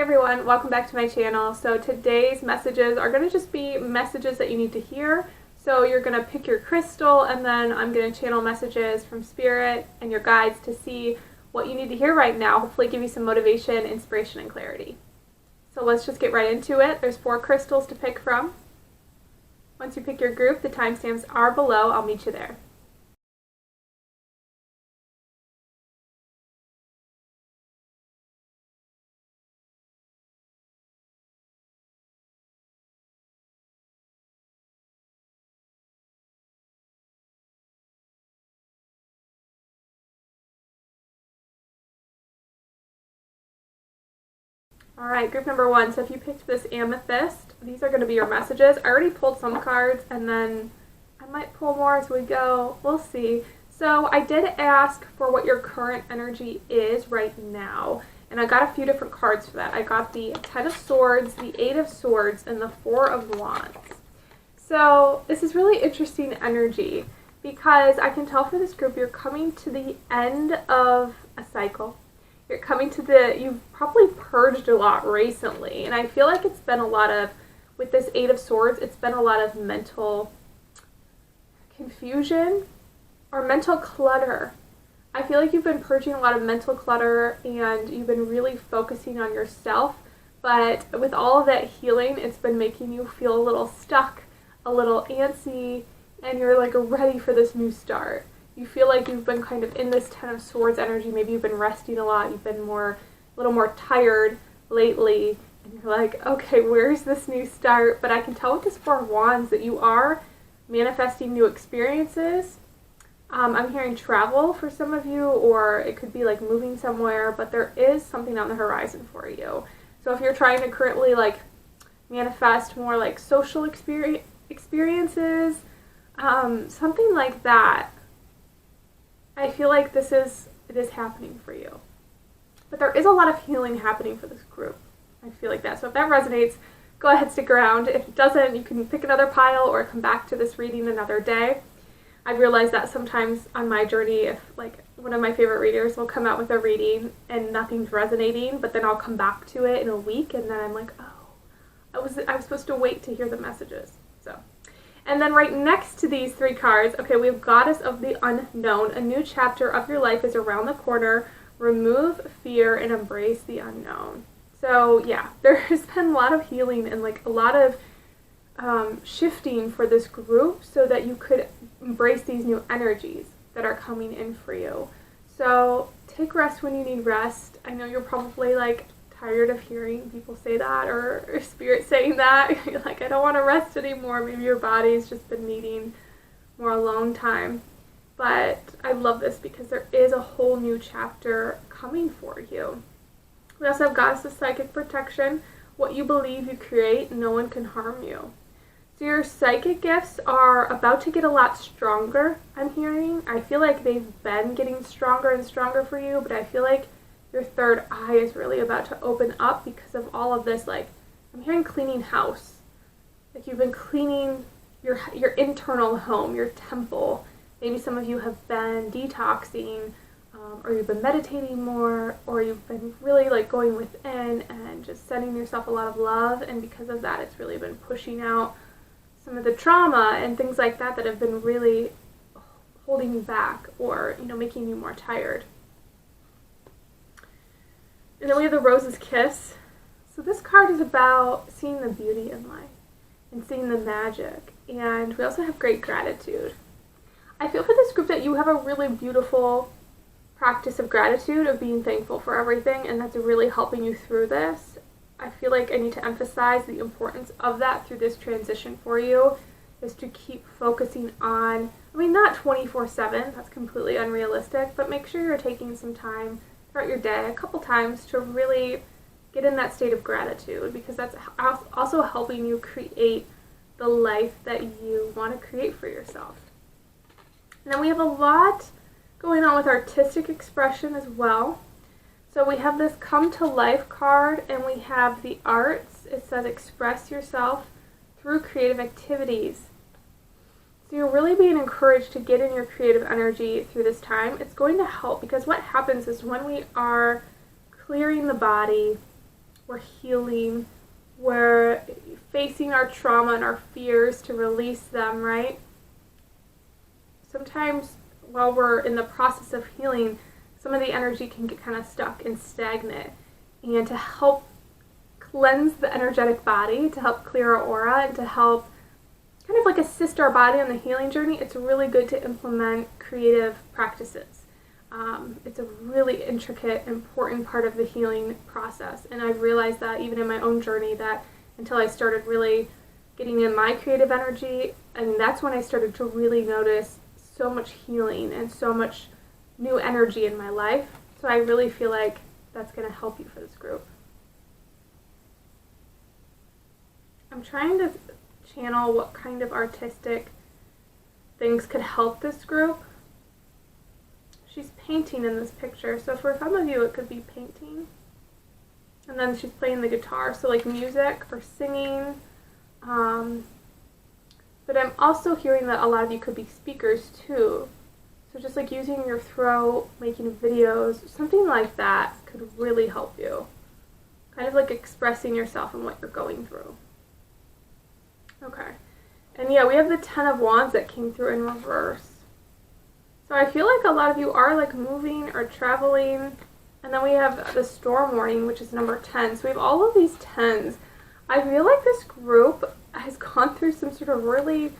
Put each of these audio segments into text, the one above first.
everyone, welcome back to my channel. So today's messages are going to just be messages that you need to hear. So you're going to pick your crystal and then I'm going to channel messages from Spirit and your guides to see what you need to hear right now. Hopefully give you some motivation, inspiration, and clarity. So let's just get right into it. There's 4 crystals to pick from. Once you pick your group, the timestamps are below. I'll meet you there. Alright, group number 1. So if you picked this amethyst, these are going to be your messages. I already pulled some cards and then I might pull more as we go. We'll see. So I did ask for what your current energy is right now. And I got a few different cards for that. I got the 10 of Swords, the 8 of Swords, and the 4 of Wands. So this is really interesting energy because I can tell for this group you're coming to the end of a cycle. You're coming to you've probably purged a lot recently, and I feel like it's been a lot of, with this 8 of Swords, it's been a lot of mental confusion or mental clutter. I feel like you've been purging a lot of mental clutter and you've been really focusing on yourself, but with all of that healing, it's been making you feel a little stuck, a little antsy, and you're like ready for this new start. You feel like you've been kind of in this 10 of Swords energy. Maybe you've been resting a lot. You've been a little more tired lately. And you're like, okay, where's this new start? But I can tell with this 4 of Wands that you are manifesting new experiences. I'm hearing travel for some of you, or it could be like moving somewhere, but there is something on the horizon for you. So if you're trying to currently like manifest more like social experiences, something like that, I feel like it is happening for you. But there is a lot of healing happening for this group. I feel like that. So if that resonates, go ahead, stick around. If it doesn't, you can pick another pile or come back to this reading another day. I've realized that sometimes on my journey, if like one of my favorite readers will come out with a reading and nothing's resonating, but then I'll come back to it in a week and then I'm like, oh, I was supposed to wait to hear the messages. So. And then right next to these 3 cards, okay, we have Goddess of the Unknown. A new chapter of your life is around the corner. Remove fear and embrace the unknown. So yeah, there's been a lot of healing and like a lot of shifting for this group so that you could embrace these new energies that are coming in for you. So take rest when you need rest. I know you're probably like tired of hearing people say that or Spirit saying that. You're like, I don't want to rest anymore. Maybe your body's just been needing more alone time. But I love this because there is a whole new chapter coming for you. We also have Goddess of Psychic Protection. What you believe you create, no one can harm you. So your psychic gifts are about to get a lot stronger, I'm hearing. I feel like they've been getting stronger and stronger for you, but I feel like your third eye is really about to open up because of all of this. Like, I'm hearing cleaning house. Like you've been cleaning your internal home, your temple. Maybe some of you have been detoxing, or you've been meditating more, or you've been really like going within and just sending yourself a lot of love. And because of that, it's really been pushing out some of the trauma and things like that that have been really holding you back or, making you more tired. And then we have the Rose's Kiss. So this card is about seeing the beauty in life and seeing the magic. And we also have great gratitude. I feel for this group that you have a really beautiful practice of gratitude, of being thankful for everything, and that's really helping you through this. I feel like I need to emphasize the importance of that through this transition for you, is to keep focusing on, not 24/7, that's completely unrealistic, but make sure you're taking some time throughout your day, a couple times, to really get in that state of gratitude, because that's also helping you create the life that you want to create for yourself. And then we have a lot going on with artistic expression as well. So we have this Come to Life card, and we have the arts. It says express yourself through creative activities. So you're really being encouraged to get in your creative energy through this time. It's going to help because what happens is when we are clearing the body, we're healing, we're facing our trauma and our fears to release them, right? Sometimes while we're in the process of healing, some of the energy can get kind of stuck and stagnant. And to help cleanse the energetic body, to help clear our aura, and to help kind of like assist our body on the healing journey, it's really good to implement creative practices. It's a really intricate, important part of the healing process. And I've realized that even in my own journey, that until I started really getting in my creative energy, and that's when I started to really notice so much healing and so much new energy in my life. So I really feel like that's going to help you for this group. I'm trying to channel what kind of artistic things could help this group. She's painting in this picture, so for some of you it could be painting. And then she's playing the guitar, so like music or singing. But I'm also hearing that a lot of you could be speakers too. So just like using your throat, making videos, something like that could really help you. Kind of like expressing yourself and what you're going through. Okay. And yeah, we have the 10 of Wands that came through in reverse. So I feel like a lot of you are like moving or traveling. And then we have the storm warning, which is number 10. So we have all of these 10s. I feel like this group has gone through some sort of really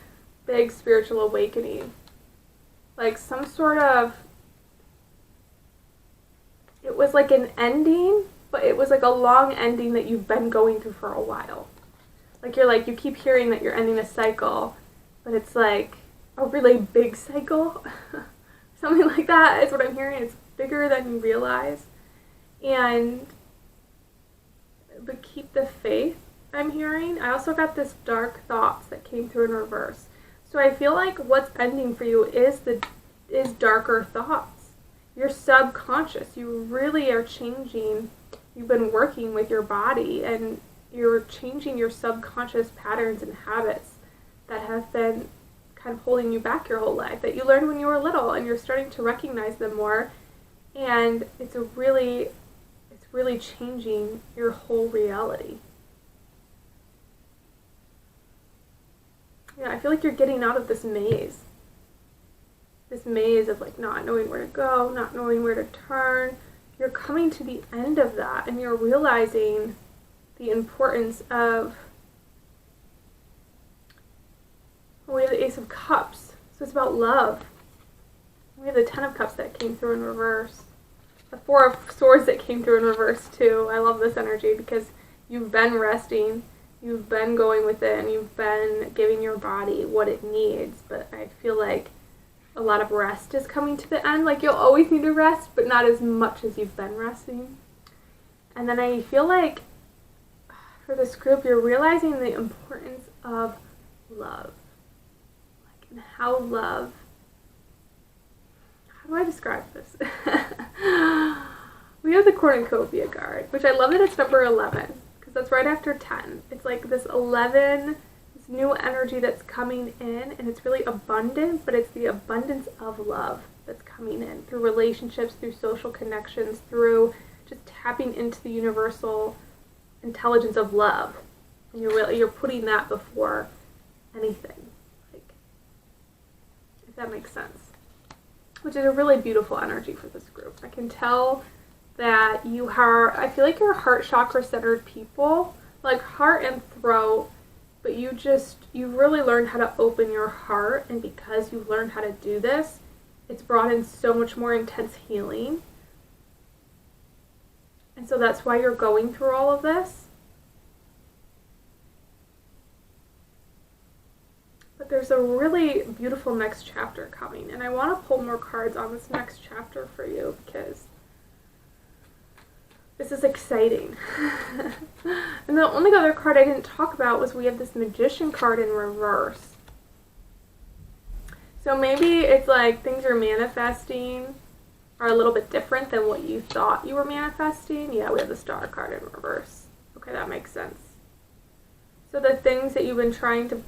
big spiritual awakening. Like some sort of, it was like an ending, but it was like a long ending that you've been going through for a while. Like you keep hearing that you're ending a cycle, but it's like a really big cycle. Something like that is what I'm hearing. It's bigger than you realize. But keep the faith, I'm hearing. I also got this dark thoughts that came through in reverse. So I feel like what's ending for you is darker thoughts. Your subconscious. You really are changing. You've been working with your body and you're changing your subconscious patterns and habits that have been kind of holding you back your whole life, that you learned when you were little, and you're starting to recognize them more. And it's really changing your whole reality. Yeah, I feel like you're getting out of this maze. This maze of like not knowing where to go, not knowing where to turn. You're coming to the end of that, and you're realizing the importance of, we have the Ace of Cups, so it's about love. We have the 10 of Cups that came through in reverse. The 4 of Swords that came through in reverse too. I love this energy because you've been resting, you've been going within, you've been giving your body what it needs, but I feel like a lot of rest is coming to the end. Like you'll always need to rest, but not as much as you've been resting. And then I feel like for this group, you're realizing the importance of love. Like, and how do I describe this? We have the cornucopia card, which I love that it's number 11, because that's right after 10. It's like this 11, this new energy that's coming in, and it's really abundant, but it's the abundance of love that's coming in through relationships, through social connections, through just tapping into the universal intelligence of love. And you're putting that before anything, like, if that makes sense. Which is a really beautiful energy for this group. I can tell that I feel like you're heart chakra centered people, like heart and throat, but you really learned how to open your heart, and because you've learned how to do this, it's brought in so much more intense healing. And so that's why you're going through all of this. But there's a really beautiful next chapter coming, and I want to pull more cards on this next chapter for you because this is exciting. And the only other card I didn't talk about was we have this Magician card in reverse. So maybe it's like things you're manifesting are a little bit different than what you thought you were manifesting. Yeah, we have the Star card in reverse. Okay, that makes sense. So the things that you've been trying to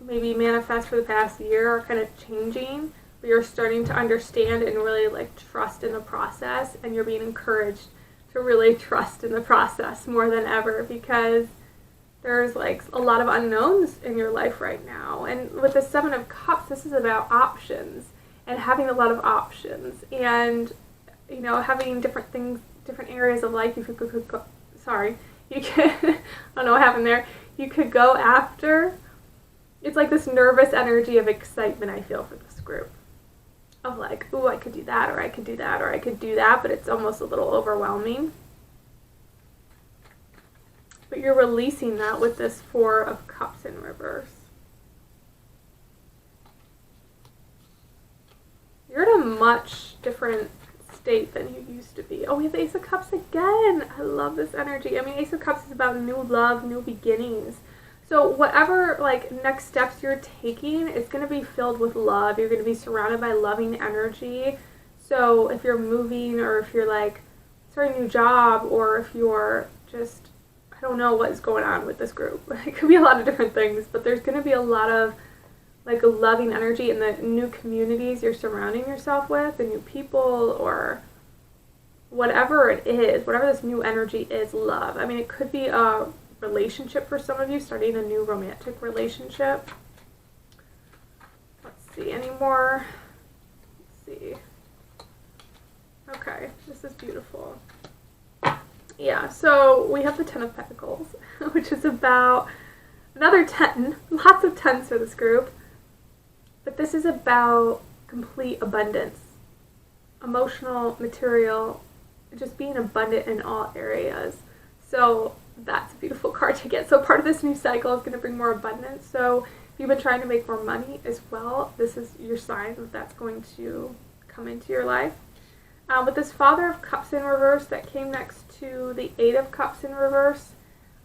maybe manifest for the past year are kind of changing, but you're starting to understand and really like trust in the process, and you're being encouraged to really trust in the process more than ever, because there's like a lot of unknowns in your life right now. And with the Seven of Cups, this is about options and having a lot of options, and having different things, different areas of life you could go, you could I don't know what happened there. You could go after. It's like this nervous energy of excitement I feel for this group. Of like, ooh, I could do that, or I could do that, or I could do that, but it's almost a little overwhelming. But you're releasing that with this Four of Cups in reverse. You're in a much different state than you used to be. Oh, we have the Ace of Cups again. I love this energy. I mean, Ace of Cups is about new love, new beginnings. So whatever next steps you're taking, it's going to be filled with love. You're going to be surrounded by loving energy. So if you're moving, or if you're starting a new job, or if you're just, I don't know what's going on with this group. It could be a lot of different things, but there's going to be a lot of a loving energy in the new communities you're surrounding yourself with, the new people, or whatever it is, whatever this new energy is, love. I mean, it could be a relationship for some of you, starting a new romantic relationship. Let's see, any more? Let's see. Okay, this is beautiful. Yeah, so we have the Ten of Pentacles, which is about another 10, lots of 10s for this group. But this is about complete abundance, emotional, material, just being abundant in all areas. So that's a beautiful card to get. So part of this new cycle is going to bring more abundance. So if you've been trying to make more money as well, this is your sign that that's going to come into your life. With this Father of Cups in reverse that came next to the Eight of Cups in reverse,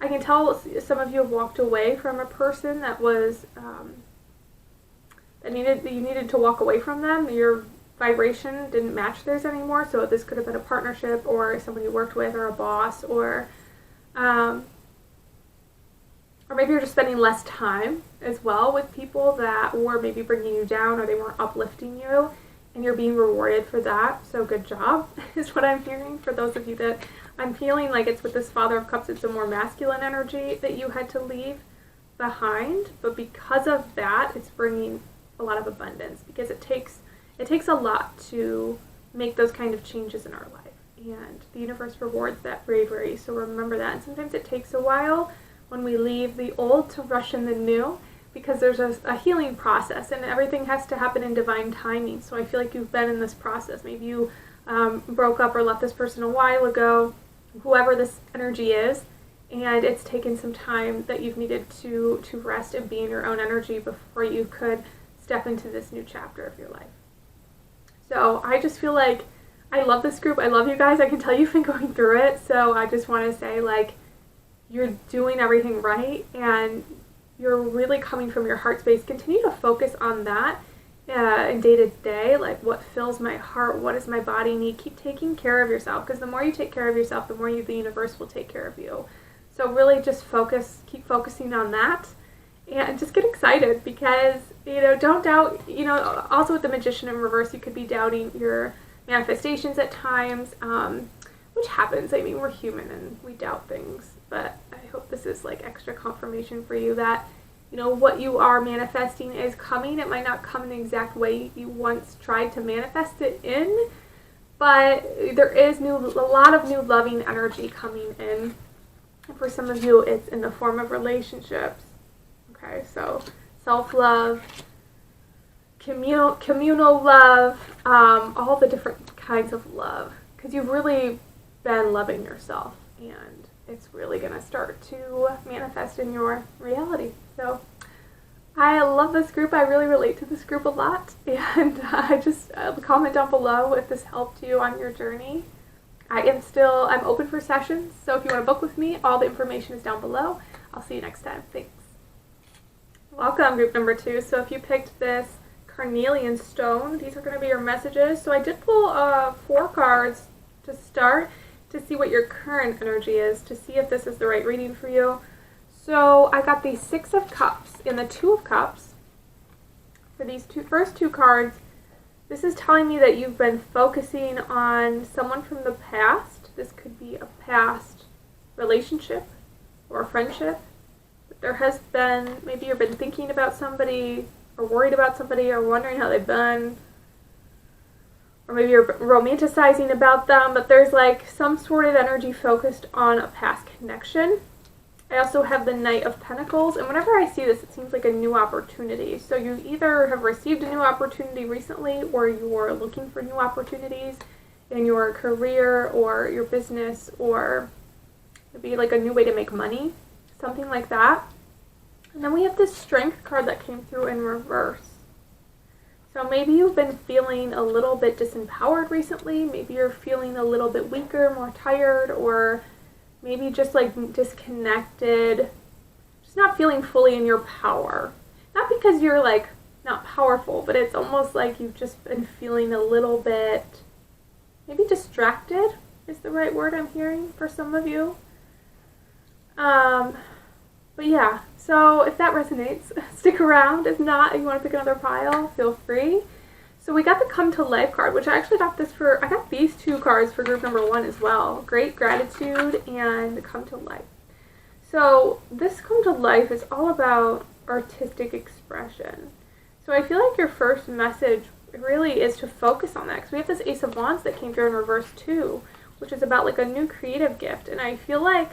I can tell some of you have walked away from a person that was that you needed to walk away from them. Your vibration didn't match theirs anymore. So this could have been a partnership, or someone you worked with, or a boss, or maybe you're just spending less time as well with people that were maybe bringing you down, or they weren't uplifting you, and you're being rewarded for that. So good job is what I'm hearing. For those of you that I'm feeling like it's with this Father of Cups, it's a more masculine energy that you had to leave behind, but because of that, it's bringing a lot of abundance, because it takes a lot to make those kind of changes in our life. And the universe rewards that bravery, so remember that. And sometimes it takes a while when we leave the old to rush in the new, because there's a healing process, and everything has to happen in divine timing. So I feel like you've been in this process. Maybe you broke up or left this person a while ago, whoever this energy is, and it's taken some time that you've needed to rest and be in your own energy before you could step into this new chapter of your life. So I just feel like I love this group. I love you guys. I can tell you've been going through it. So I just want to say, you're doing everything right, and you're really coming from your heart space. Continue to focus on that in day to day. What fills my heart? What does my body need? Keep taking care of yourself, because the more you take care of yourself, the more the universe will take care of you. So really just keep focusing on that, and just get excited, because, don't doubt, also with the Magician in reverse, you could be doubting your manifestations at times, which happens. I mean, we're human and we doubt things, but I hope this is extra confirmation for you that, what you are manifesting is coming. It might not come in the exact way you once tried to manifest it in, but there is a lot of new loving energy coming in. And for some of you, it's in the form of relationships. Okay, so self-love, communal love, all the different kinds of love, because you've really been loving yourself, and it's really going to start to manifest in your reality. So I love this group. I really relate to this group a lot, and just comment down below if this helped you on your journey. I'm open for sessions, so if you want to book with me, all the information is down below. I'll see you next time. Thanks. Welcome, group number 2. So if you picked this carnelian stone, these are going to be your messages. So I did pull 4 cards to start to see what your current energy is, to see if this is the right reading for you. So I got the 6 of Cups and the 2 of Cups. For these first two cards, this is telling me that you've been focusing on someone from the past this could be a past relationship or a friendship. There has been, maybe you've been thinking about somebody or worried about somebody or wondering how they've been, or maybe you're romanticizing about them, but there's like some sort of energy focused on a past connection. I also have the Knight of Pentacles, and whenever I see this, it seems like a new opportunity. So you either have received a new opportunity recently, or you're looking for new opportunities in your career or your business, or maybe like a new way to make money, something like that. And then we have this Strength card that came through in reverse. So maybe you've been feeling a little bit disempowered recently. Maybe you're feeling a little bit weaker, more tired, or maybe just like disconnected, just not feeling fully in your power. Not because you're like not powerful, but it's almost like you've just been feeling a little bit, maybe distracted is the right word I'm hearing for some of you. But yeah, so if that resonates, stick around. If not, if you want to pick another pile, feel free. So we got the Come to Life card, which I actually got I got these two cards for group number 1 as well. Great Gratitude and Come to Life. So this Come to Life is all about artistic expression. So I feel like your first message really is to focus on that, because we have this Ace of Wands that came through in reverse too, which is about like a new creative gift. And I feel like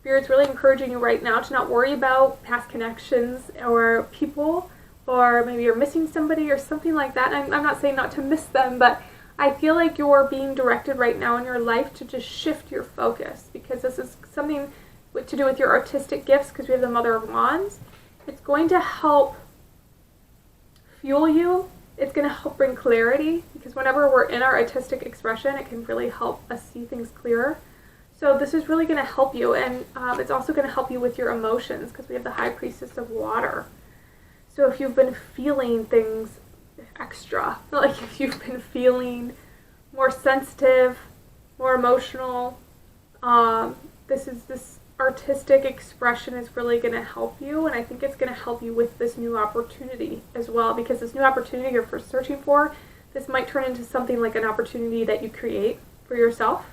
Spirit's really encouraging you right now to not worry about past connections or people, or maybe you're missing somebody or something like that. And I'm not saying not to miss them, but I feel like you're being directed right now in your life to just shift your focus, because this is something to do with your artistic gifts, because we have the Mother of Wands. It's going to help fuel you. It's going to help bring clarity, because whenever we're in our artistic expression, it can really help us see things clearer. So this is really going to help you, and it's also going to help you with your emotions, because we have the High Priestess of Water. So if you've been feeling things extra, like if you've been feeling more sensitive, more emotional, this artistic expression is really going to help you, and I think it's going to help you with this new opportunity as well, because this new opportunity you're first searching for, this might turn into something like an opportunity that you create for yourself.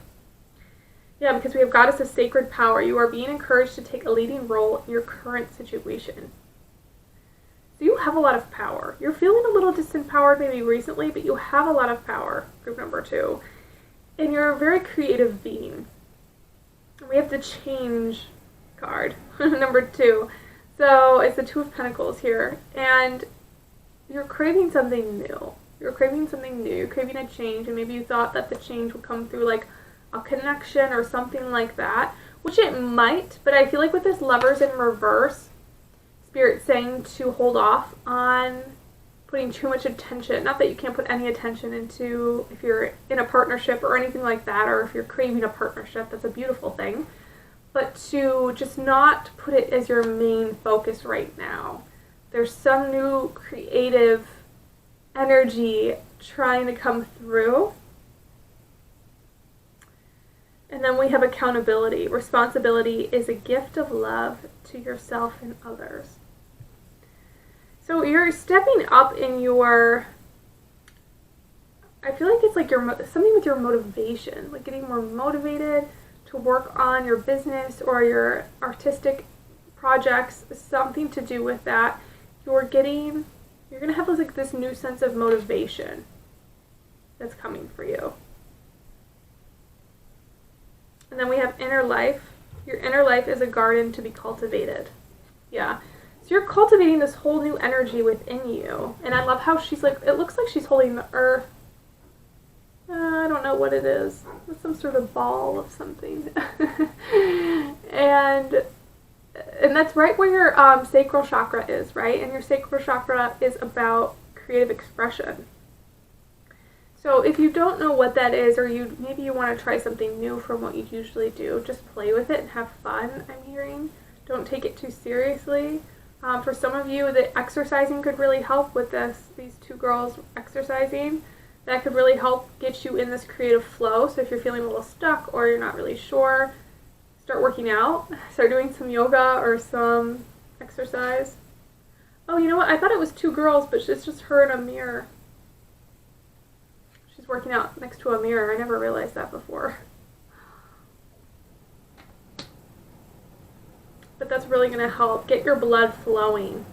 Yeah, because we have Goddess of Sacred Power. You are being encouraged to take a leading role in your current situation. So you have a lot of power. You're feeling a little disempowered maybe recently, but you have a lot of power, group number 2. And you're a very creative being. We have the Change card, number 2. So it's the Two of Pentacles here. And you're craving something new. You're craving something new. You're craving a change, and maybe you thought that the change would come through like a connection or something like that, which it might, but I feel like with this Lovers in reverse, Spirit's saying to hold off on putting too much attention. Not that you can't put any attention into if you're in a partnership or anything like that, or if you're craving a partnership, that's a beautiful thing, but to just not put it as your main focus right now. There's some new creative energy trying to come through. And then we have accountability. Responsibility is a gift of love to yourself and others. So you're stepping up in your, I feel like it's like something with your motivation, like getting more motivated to work on your business or your artistic projects, something to do with that. You're going to have like this new sense of motivation that's coming for you. And then we have inner life. Your inner life is a garden to be cultivated. Yeah. So you're cultivating this whole new energy within you. And I love how she's like, it looks like she's holding the earth. I don't know what it is. It's some sort of ball of something. and that's right where your sacral chakra is, right? And your sacral chakra is about creative expression. So if you don't know what that is, or maybe you want to try something new from what you usually do, just play with it and have fun, I'm hearing. Don't take it too seriously. For some of you, the exercising could really help with this. These two girls exercising, that could really help get you in this creative flow. So if you're feeling a little stuck or you're not really sure, start working out. Start doing some yoga or some exercise. Oh, you know what? I thought it was two girls, but it's just her in a mirror. She's working out next to a mirror. I never realized that before. but that's really going to help get your blood flowing,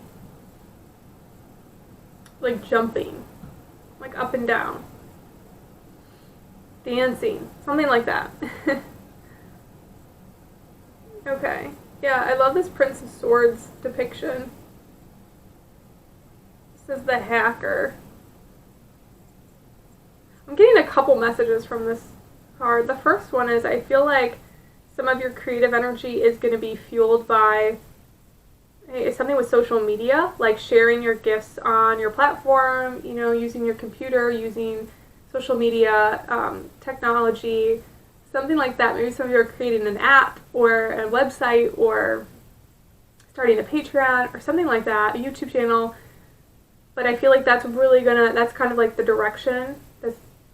like jumping, like up and down, dancing, something like that. Okay, yeah, I love this Prince of Swords depiction. This is the hacker. I'm getting a couple messages from this card. The first one is, I feel like some of your creative energy is going to be fueled by something with social media, like sharing your gifts on your platform, you know, using your computer, using social media, technology, something like that. Maybe some of you are creating an app or a website or starting a Patreon or something like that, a YouTube channel. But I feel like that's kind of like the direction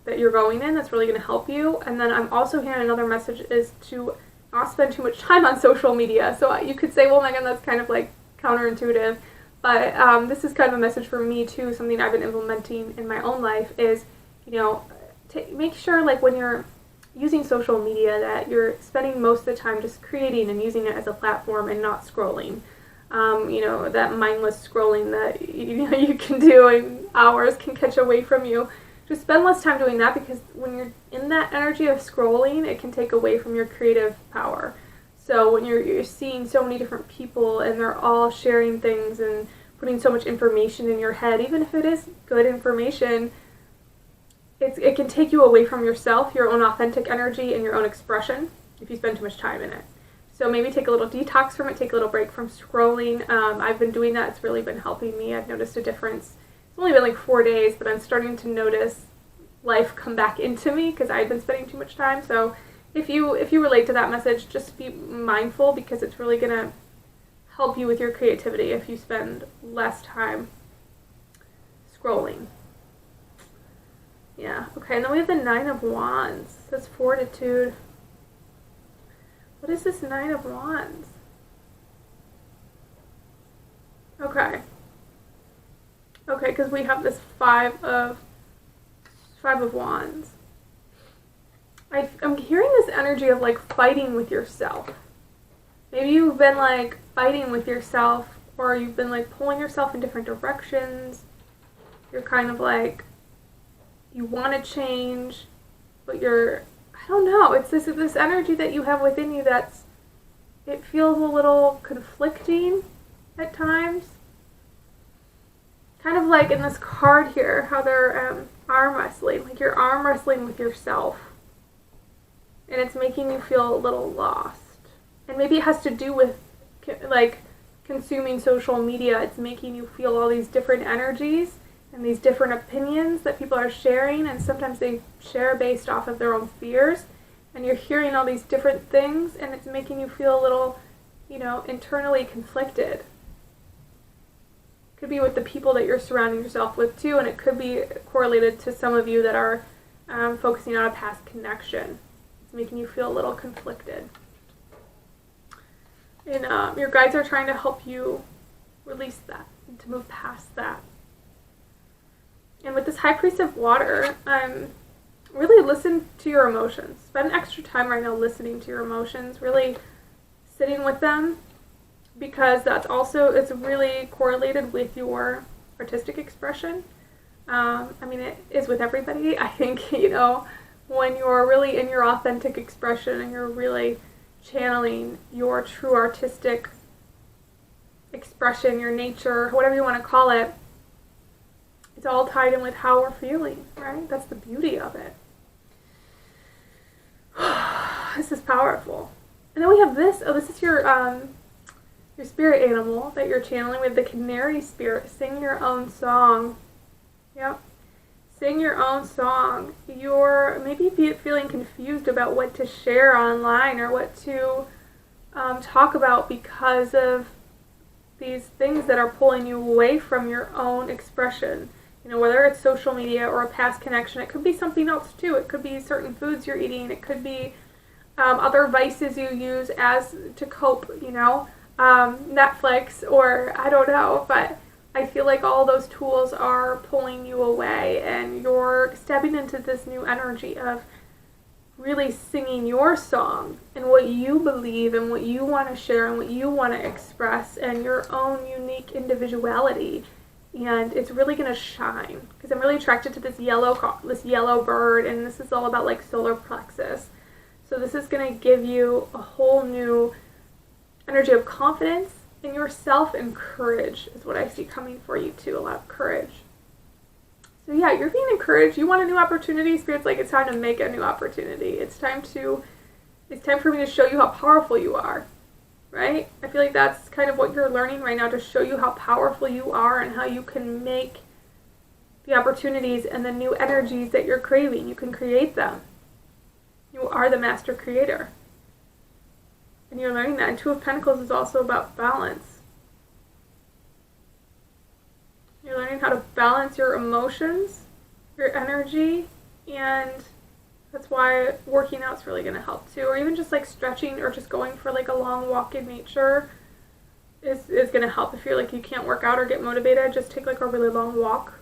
that you're going in. That's really going to help you. And then I'm also hearing another message is to not spend too much time on social media. So you could say, well, Megan, that's kind of like counterintuitive. But this is kind of a message for me too, something I've been implementing in my own life is, you know, make sure like when you're using social media that you're spending most of the time just creating and using it as a platform and not scrolling. You know, that mindless scrolling that you can do and hours can catch away from you. Just spend less time doing that, because when you're in that energy of scrolling, it can take away from your creative power. So when you're seeing so many different people and they're all sharing things and putting so much information in your head, even if it is good information, it can take you away from yourself, your own authentic energy, and your own expression if you spend too much time in it. So maybe take a little detox from it, take a little break from scrolling. I've been doing that. It's really been helping me. I've noticed a difference. It's only been like 4 days, but I'm starting to notice life come back into me because I've been spending too much time. So if you relate to that message, just be mindful, because it's really going to help you with your creativity if you spend less time scrolling. Yeah, okay, and then we have the Nine of Wands. It says fortitude. What is this Nine of Wands? Okay. Okay, because we have this Five of Wands. I'm hearing this energy of like fighting with yourself. Maybe you've been like fighting with yourself, or you've been like pulling yourself in different directions. You're kind of like, you want to change, but I don't know, it's this energy that you have within you it feels a little conflicting at times. Kind of like in this card here, how they're arm wrestling, like you're arm wrestling with yourself. And it's making you feel a little lost. And maybe it has to do with like consuming social media. It's making you feel all these different energies and these different opinions that people are sharing, and sometimes they share based off of their own fears, and you're hearing all these different things, and it's making you feel a little, internally conflicted. Could be with the people that you're surrounding yourself with too, and it could be correlated to some of you that are focusing on a past connection. It's making you feel a little conflicted. And your guides are trying to help you release that and to move past that. And with this High Priest of Water, really listen to your emotions. Spend extra time right now listening to your emotions, really sitting with them, because it's really correlated with your artistic expression. It is with everybody. I think, when you're really in your authentic expression and you're really channeling your true artistic expression, your nature, whatever you want to call it, it's all tied in with how we're feeling, right? That's the beauty of it. This is powerful. And then we have this. Oh, this is your spirit animal that you're channeling with the canary spirit. Sing your own song. Yep. Sing your own song. You're maybe feeling confused about what to share online or what to talk about because of these things that are pulling you away from your own expression. Whether it's social media or a past connection, it could be something else too. It could be certain foods you're eating. It could be other vices you use to cope, Netflix, or I don't know, but I feel like all those tools are pulling you away, and you're stepping into this new energy of really singing your song and what you believe and what you want to share and what you want to express and your own unique individuality. And it's really going to shine because I'm really attracted to this yellow bird, and this is all about like solar plexus. So this is going to give you a whole new energy of confidence in yourself, and courage is what I see coming for you too, a lot of courage. So yeah, you're being encouraged. You want a new opportunity. Spirit's like, it's time to make a new opportunity. It's time for me to show you how powerful you are, right? I feel like that's kind of what you're learning right now, to show you how powerful you are and how you can make the opportunities and the new energies that you're craving. You can create them. You are the master creator. And you're learning that. And Two of Pentacles is also about balance. You're learning how to balance your emotions, your energy, and that's why working out is really going to help too. Or even just like stretching or just going for like a long walk in nature is going to help. If you're like you can't work out or get motivated, just take like a really long walk.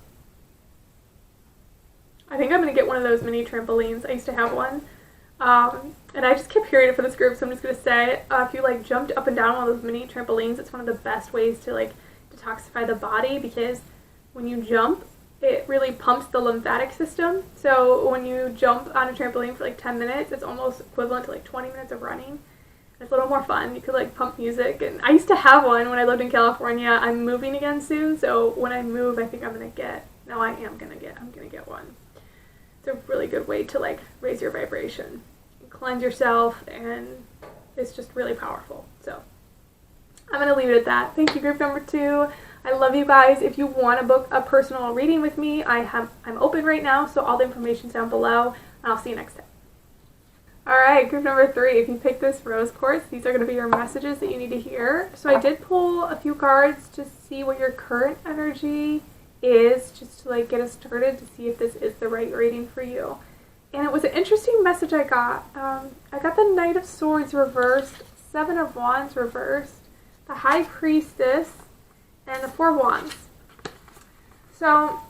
I think I'm going to get one of those mini trampolines. I used to have one. And I just kept hearing it for this group, so I'm just going to say, if you like jumped up and down one of those mini trampolines, it's one of the best ways to like detoxify the body, because when you jump, it really pumps the lymphatic system. So when you jump on a trampoline for like 10 minutes, it's almost equivalent to like 20 minutes of running. It's a little more fun. You could like pump music. And I used to have one when I lived in California. I'm moving again soon, so when I move, I think I'm going to get one. It's a really good way to like raise your vibration, cleanse yourself, and it's just really powerful. So I'm going to leave it at that. Thank you, group number 2. I love you guys. If you want to book a personal reading with me, I'm open right now, so all the information's down below, and I'll see you next time. Alright, group number 3, if you pick this rose quartz, these are going to be your messages that you need to hear. So I did pull a few cards to see what your current energy is, just to like get us started to see if this is the right reading for you. And it was an interesting message I got. I got the Knight of Swords reversed, 7 of Wands reversed, the High Priestess, and the 4 of Wands. So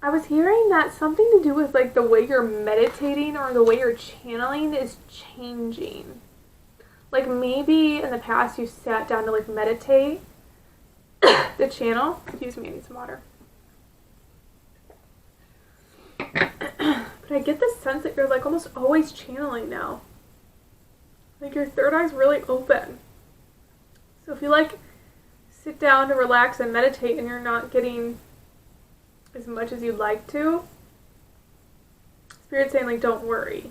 I was hearing that something to do with like the way you're meditating or the way you're channeling is changing. Like maybe in the past you sat down to like meditate, the channel. Excuse me, I need some water. But I get this sense that you're like almost always channeling now. Like your third eye's really open. So if you like sit down to relax and meditate and you're not getting as much as you'd like to, Spirit's saying like don't worry.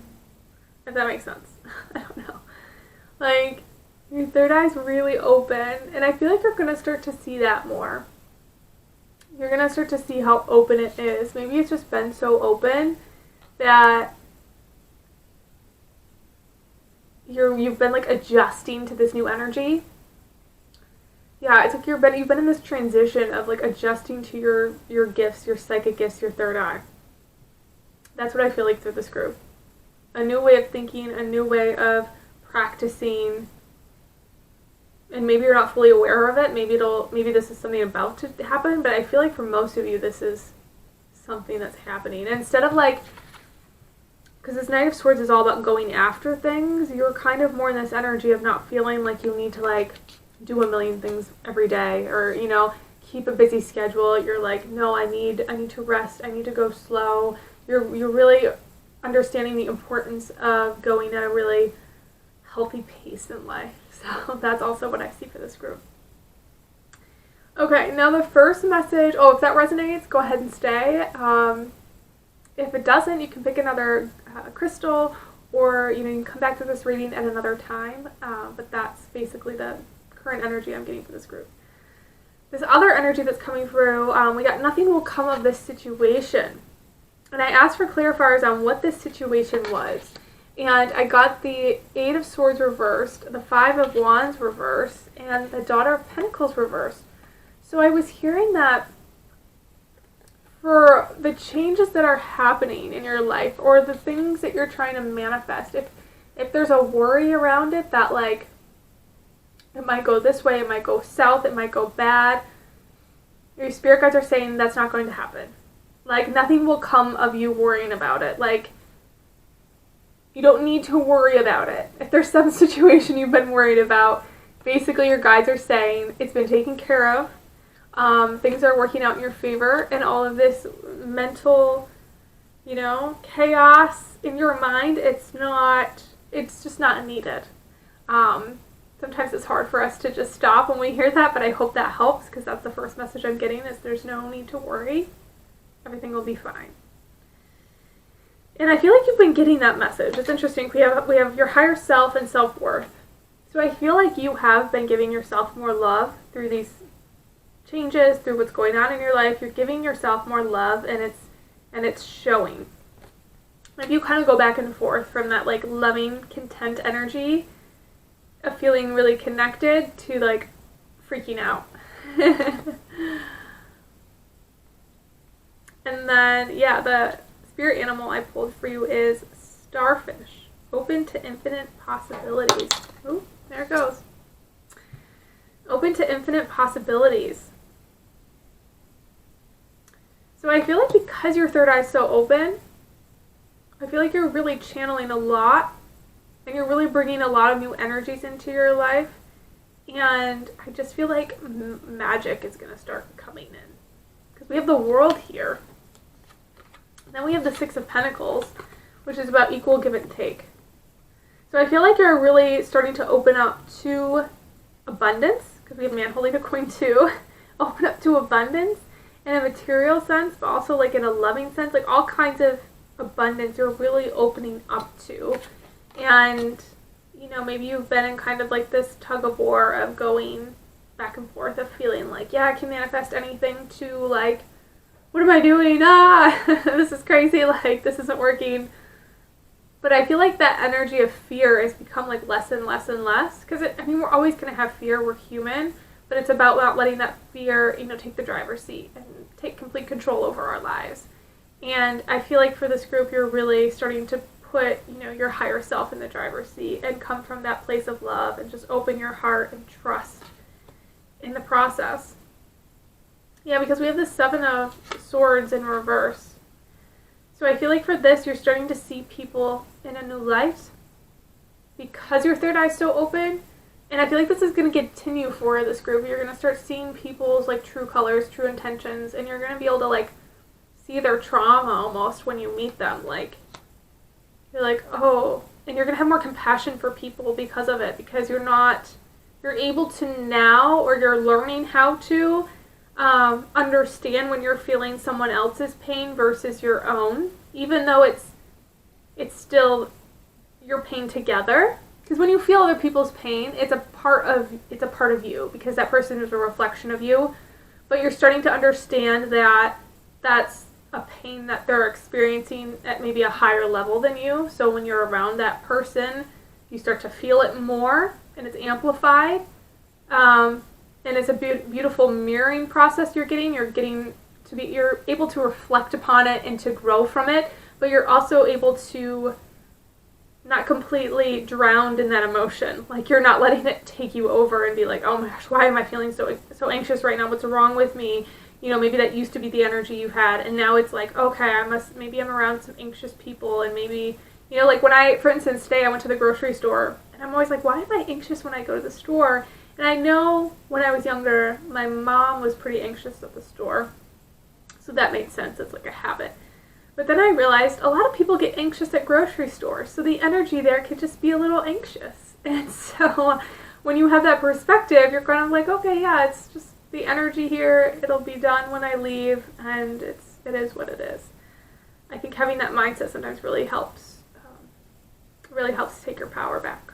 If that makes sense. I don't know. Like your third eye's really open, and I feel like you're going to start to see that more. You're going to start to see how open it is. Maybe it's just been so open that you've been like adjusting to this new energy. Yeah, it's like you've been in this transition of like adjusting to your gifts, your psychic gifts, your third eye. That's what I feel like through this group. A new way of thinking, a new way of practicing. And maybe you're not fully aware of it. Maybe this is something about to happen, but I feel like for most of you this is something that's happening. And instead of like, because this Knight of Swords is all about going after things, you're kind of more in this energy of not feeling like you need to like do a million things every day, or you know, keep a busy schedule. You're like, no, I need to rest. I need to go slow. You're really understanding the importance of going at a really healthy pace in life. So that's also what I see for this group. Okay, now the first message. Oh, if that resonates, go ahead and stay. If it doesn't, you can pick another crystal, or you can come back to this reading at another time. But that's basically the current energy I'm getting for this group. This other energy that's coming through, we got nothing will come of this situation. And I asked for clarifiers on what this situation was. And I got the 8 of Swords reversed, the 5 of Wands reversed, and the Daughter of Pentacles reversed. So I was hearing that for the changes that are happening in your life, or the things that you're trying to manifest, if there's a worry around it that like it might go this way, it might go south, it might go bad, your spirit guides are saying that's not going to happen. Like nothing will come of you worrying about it. Like You don't need to worry about it. If there's some situation you've been worried about, basically your guides are saying it's been taken care of. Things are working out in your favor, and all of this mental, chaos in your mind, it's just not needed. Sometimes it's hard for us to just stop when we hear that, but I hope that helps, because that's the first message I'm getting, is there's no need to worry. Everything will be fine. And I feel like you've been getting that message. It's interesting. We have your higher self and self-worth. So I feel like you have been giving yourself more love through these changes, through what's going on in your life. You're giving yourself more love, and it's showing. If you kind of go back and forth from that like loving, content energy of feeling really connected to like freaking out. And then, the spirit animal I pulled for you is starfish. Open to infinite possibilities. Oh, there it goes. Open to infinite possibilities. So I feel like because your third eye is so open, I feel like you're really channeling a lot, and you're really bringing a lot of new energies into your life. And I just feel like magic is going to start coming in. Because we have the world here. Then we have the Six of Pentacles, which is about equal give and take. So I feel like you're really starting to open up to abundance, because we have man holding a coin too. Open up to abundance in a material sense, but also like in a loving sense, like all kinds of abundance you're really opening up to. And, maybe you've been in kind of like this tug of war of going back and forth of feeling like, I can manifest anything, to like, what am I doing? This is crazy, like, this isn't working. But I feel like that energy of fear has become like less and less and less, because we're always going to have fear, we're human, but it's about not letting that fear, take the driver's seat and take complete control over our lives. And I feel like for this group, you're really starting to put, your higher self in the driver's seat and come from that place of love and just open your heart and trust in the process. Yeah, because we have the Seven of Swords in reverse. So I feel like for this, you're starting to see people in a new light because your third eye is so open. And I feel like this is going to continue for this group. You're going to start seeing people's like true colors, true intentions, and you're going to be able to like see their trauma almost when you meet them. Like, you're like, oh, and you're going to have more compassion for people because of it, because you're able to now, or you're learning how to understand when you're feeling someone else's pain versus your own, even though it's still your pain together. Because when you feel other people's pain, it's a part of you, because that person is a reflection of you. But you're starting to understand that that's a pain that they're experiencing at maybe a higher level than you. So when you're around that person, you start to feel it more, and it's amplified. And it's a beautiful mirroring process you're able to reflect upon it and to grow from it, but you're also able to not completely drown in that emotion. Like, you're not letting it take you over and be like, oh my gosh, why am I feeling so anxious right now? What's wrong with me? Maybe that used to be the energy you had, and now it's like, okay, maybe I'm around some anxious people, and maybe, like when for instance, today I went to the grocery store, and I'm always like, why am I anxious when I go to the store? And I know when I was younger, my mom was pretty anxious at the store. So that made sense. It's like a habit. But then I realized a lot of people get anxious at grocery stores. So the energy there could just be a little anxious. And so when you have that perspective, you're kind of like, okay, yeah, it's just the energy here. It'll be done when I leave. And it is what it is. I think having that mindset sometimes really helps take your power back.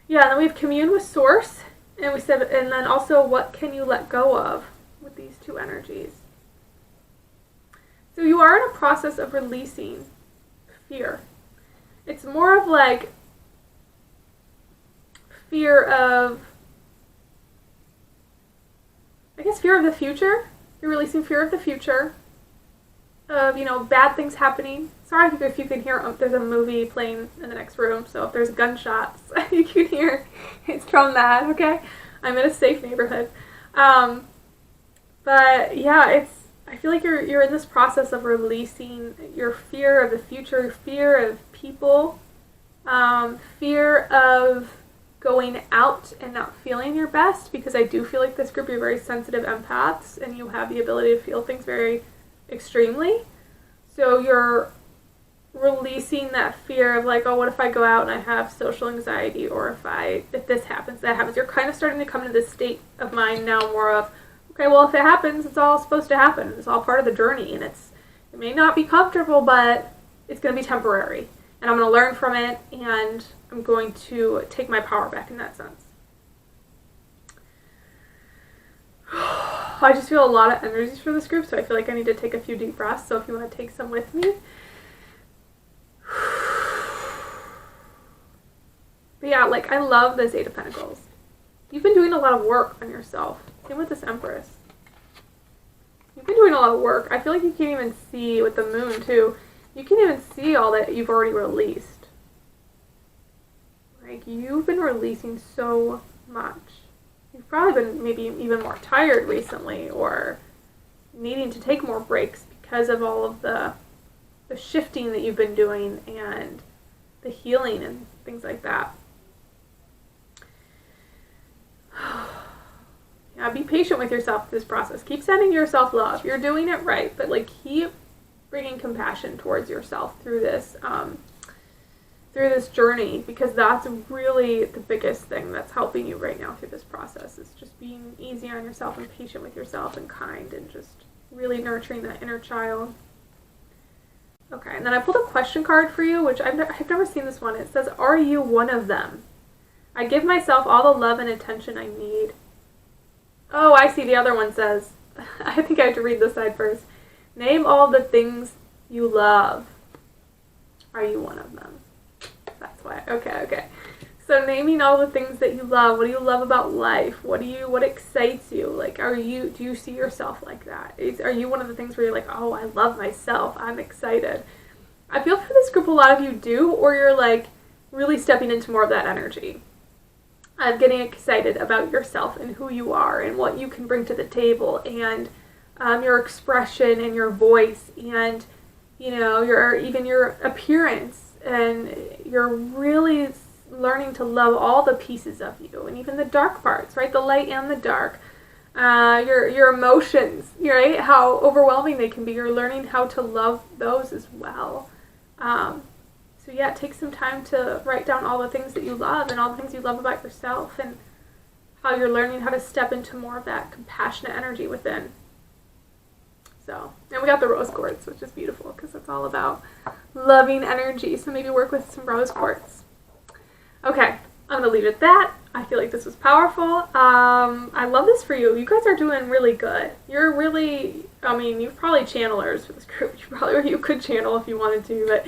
Yeah, and then we've communed with Source, and we said, and then also, what can you let go of with these two energies? So you are in a process of releasing fear. It's more of like fear of, fear of the future. You're releasing fear of the future, of, bad things happening. Sorry if you can hear, there's a movie playing in the next room, so if there's gunshots, you can hear, it's from that, okay? I'm in a safe neighborhood. But yeah, I feel like you're in this process of releasing your fear of the future, fear of people, fear of going out and not feeling your best, because I do feel like this group, you're very sensitive empaths and you have the ability to feel things very extremely. So you're releasing that fear of like, oh, what if I go out and I have social anxiety, or if this happens, that happens. You're kind of starting to come to this state of mind now, more of, okay, well, if it happens, it's all supposed to happen. It's all part of the journey, and it may not be comfortable, but it's going to be temporary. And I'm going to learn from it, and I'm going to take my power back in that sense. I just feel a lot of energies for this group, so I feel like I need to take a few deep breaths. So if you want to take some with me. But yeah, like, I love this Eight of Pentacles. You've been doing a lot of work on yourself. Same with this Empress. You've been doing a lot of work. I feel like you can't even see with the moon, too. You can't even see all that you've already released. Like, you've been releasing so much. You've probably been maybe even more tired recently, or needing to take more breaks because of all of the shifting that you've been doing and the healing and things like that. Yeah, be patient with yourself through this process. Keep sending yourself love. You're doing it right, but like, keep bringing compassion towards yourself through this journey, because that's really the biggest thing that's helping you right now through this process, is just being easy on yourself and patient with yourself and kind, and just really nurturing that inner child. Okay, and then I pulled a question card for you, which I've never seen this one. It says, are you one of them? I give myself all the love and attention I need. Oh, I see. The other one says, I think I have to read this side first. Name all the things you love. Are you one of them? That's why. Okay. So naming all the things that you love. What do you love about life? What excites you? Like, do you see yourself like that? Are you one of the things where you're like, oh, I love myself, I'm excited? I feel for this group a lot of you do, or you're like really stepping into more of that energy of getting excited about yourself and who you are and what you can bring to the table, and your expression and your voice, and your appearance, and you're really learning to love all the pieces of you, and even the dark parts, right? The light and the dark. Your emotions, right? How overwhelming they can be. You're learning how to love those as well. So yeah, take some time to write down all the things that you love and all the things you love about yourself, and how you're learning how to step into more of that compassionate energy within. So, and we got the rose quartz, which is beautiful because it's all about loving energy. So maybe work with some rose quartz. Okay, I'm going to leave it at that. I feel like this was powerful. I love this for you. You guys are doing really good. You're really, you're probably channelers for this group. You could channel if you wanted to, but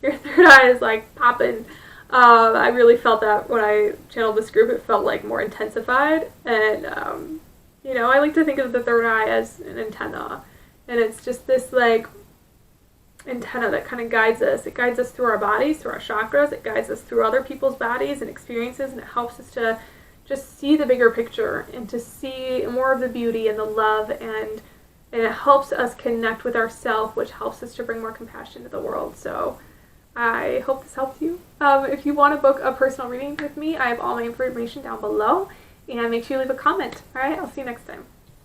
your third eye is like popping. I really felt that when I channeled this group. It felt like more intensified. And, I like to think of the third eye as an antenna. And it's just this like antenna that kind of guides us. It guides us through our bodies, through our chakras. It guides us through other people's bodies and experiences, and it helps us to just see the bigger picture and to see more of the beauty and the love, and it helps us connect with ourselves, which helps us to bring more compassion to the world. So I hope this helps you. If you want to book a personal reading with me, I have all my information down below, and make sure you leave a comment. All right, I'll see you next time.